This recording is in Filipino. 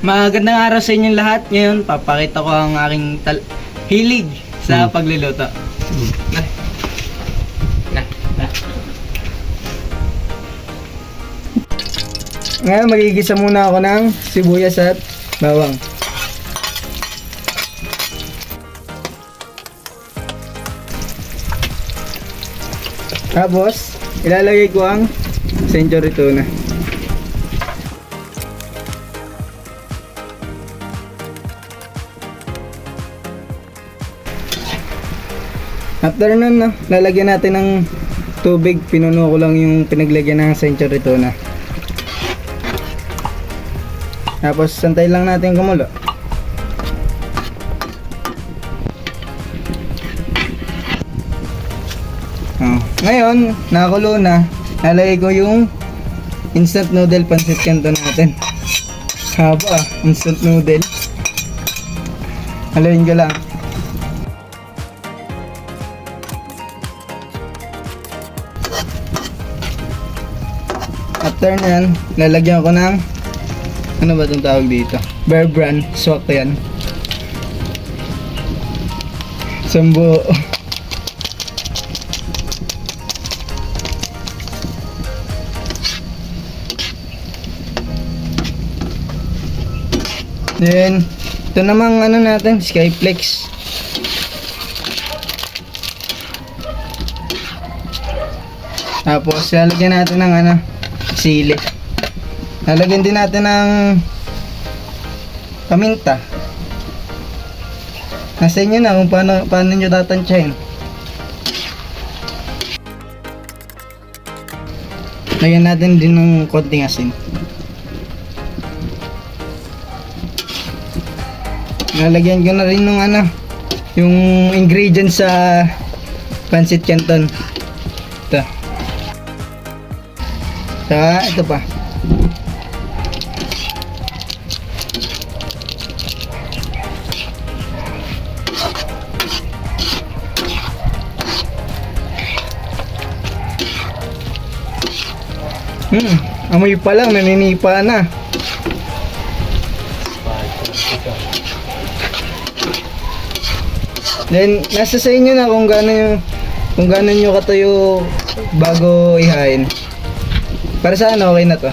Magandang araw sa inyong lahat. Ngayon, papakita ko ang aking hilig sa pagluluto. Ngayon, magigisa muna ako ng sibuyas at bawang. Tapos, ilalagay ko ang century tuna. After nun, lalagyan natin ng tubig. Pinuno ko lang yung pinaglagyan ng century tuna. Tapos, santay lang natin kumulo. Ngayon, nakakulo na. Lalagay ko yung instant noodle pancit canton natin. Haba, instant noodle. Haluin ko lang. After nyan, lalagyan ko ng ano ba itong tawag dito? Bear Brand, swak yan. Sambo. Then, ito namang ano natin, Skyflex. Tapos, lalagyan natin ng ano, sili. Lalagyan din natin ng paminta. Nasa inyo na kung paano nyo tatansyahin. Lagyan natin din ng konting asin. Lalagyan ko na rin ng ano, yung ingredients sa pancit canton. Ito. Saka ito pa. Amoy pa lang, naninipa na. Then, nasa sa inyo na kung gaano nyo katayo bago ihain. Para sa ano, okay na to.